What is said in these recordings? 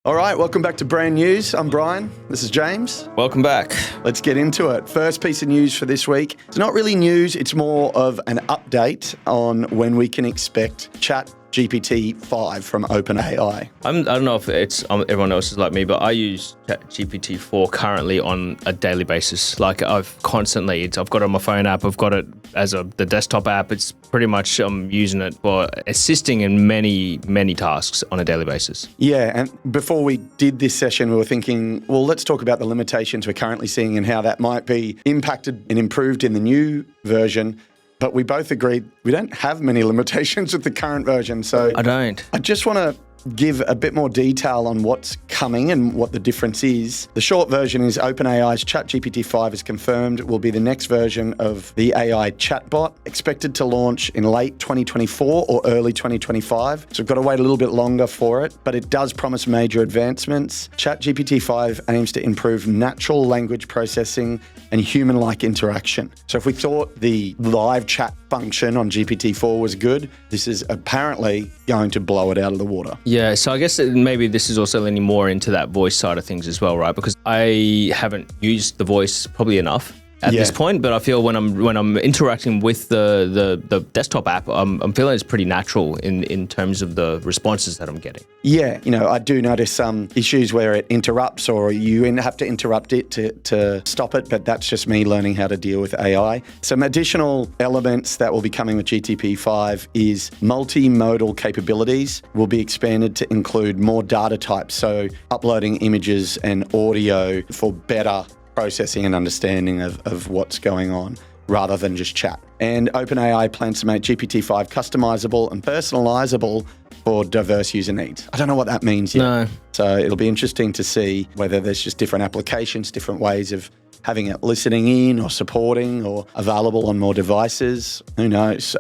All right, welcome back to Brand News. I'm Brian. This is James. Welcome back. Let's get into it. First piece of news for this week. It's not really news, it's more of an update on when we can expect ChatGPT 5 from OpenAI. I don't know if it's everyone else is like me, but I use ChatGPT 4 currently on a daily basis. Like I've got it on my phone app, I've got it as the desktop app. It's pretty much I'm using it for assisting in many, many tasks on a daily basis. Yeah, and before we did this session, we were thinking, well, let's talk about the limitations we're currently seeing and how that might be impacted and improved in the new version. But we both agreed we don't have many limitations with the current version. So I just want to give a bit more detail on what's coming and what the difference is. The short version is OpenAI's ChatGPT 5 is confirmed will be the next version of the AI chatbot, expected to launch in late 2024 or early 2025. So we've got to wait a little bit longer for it, but it does promise major advancements. ChatGPT 5 aims to improve natural language processing and human-like interaction. So if we thought the live chat function on GPT-4 was good, this is apparently going to blow it out of the water. Yeah, so I guess maybe this is also leaning more into that voice side of things as well, right? Because I haven't used the voice probably enough at this point, but I feel when I'm interacting with the desktop app, I'm feeling it's pretty natural in terms of the responses that I'm getting. Yeah, I do notice some issues where it interrupts or you have to interrupt it to stop it, but that's just me learning how to deal with AI. Some additional elements that will be coming with GTP5 is multimodal capabilities will be expanded to include more data types, so uploading images and audio for better processing and understanding of what's going on rather than just chat. And OpenAI plans to make GPT-5 customizable and personalizable for diverse user needs. I don't know what that means yet. No. So it'll be interesting to see whether there's just different applications, different ways of having it listening in or supporting or available on more devices. Who knows?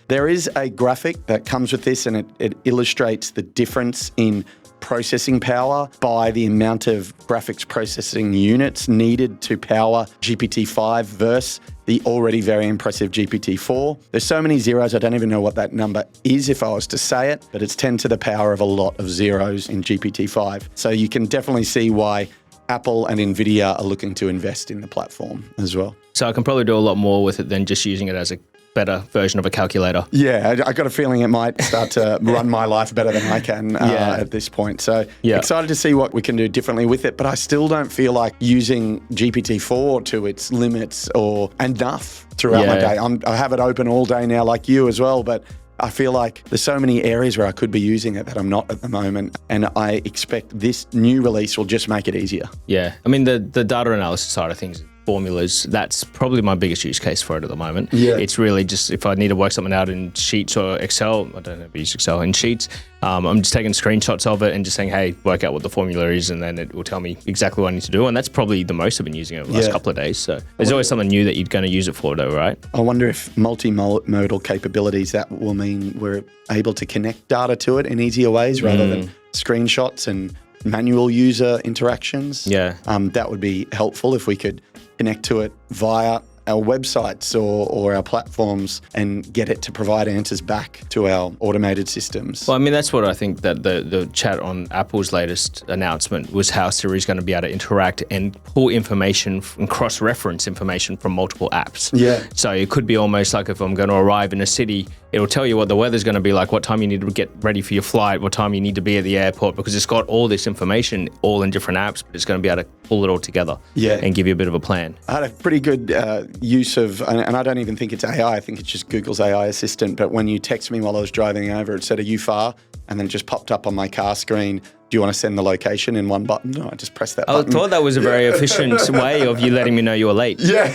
There is a graphic that comes with this and it illustrates the difference in processing power by the amount of graphics processing units needed to power GPT-5 versus the already very impressive GPT-4. There's so many zeros, I don't even know what that number is if I was to say it, but it's 10 to the power of a lot of zeros in GPT-5. So you can definitely see why Apple and NVIDIA are looking to invest in the platform as well. So I can probably do a lot more with it than just using it as a better version of a calculator. Yeah, I got a feeling it might start to run my life better than I can at this point. So excited to see what we can do differently with it, but I still don't feel like using GPT-4 to its limits or enough throughout my day. I have it open all day now like you as well, but I feel like there's so many areas where I could be using it that I'm not at the moment, and I expect this new release will just make it easier. Yeah, I mean the data analysis side of things, formulas, that's probably my biggest use case for it at the moment. Yeah. It's really just if I need to work something out in Sheets or Excel, I don't know if I use Excel, in Sheets, I'm just taking screenshots of it and just saying, hey, work out what the formula is, and then it will tell me exactly what I need to do. And that's probably the most I've been using it over the last couple of days. So there's always something new that you're going to use it for though, right? I wonder if multimodal capabilities, that will mean we're able to connect data to it in easier ways rather than screenshots and manual user interactions. Yeah. That would be helpful if we could connect to it via our websites or our platforms and get it to provide answers back to our automated systems. Well, I mean, that's what I think that the chat on Apple's latest announcement was how Siri's going to be able to interact and pull information and cross-reference information from multiple apps. Yeah. So it could be almost like if I'm going to arrive in a city, it'll tell you what the weather's going to be like, what time you need to get ready for your flight, what time you need to be at the airport, because it's got all this information all in different apps, but it's going to be able to pull it all together and give you a bit of a plan. I had a pretty good use of, and I don't even think it's AI, I think it's just Google's AI assistant, but when you text me while I was driving over, it said, "Are you far?" And then it just popped up on my car screen, "Do you want to send the location in one button?" No, I just pressed that button. I thought that was a very efficient way of you letting me know you were late. Yeah.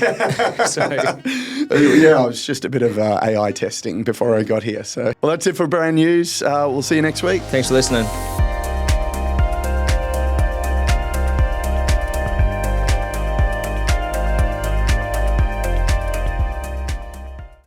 Yeah, it was just a bit of AI testing before I got here. So, well, that's it for Brand News. We'll see you next week. Thanks for listening.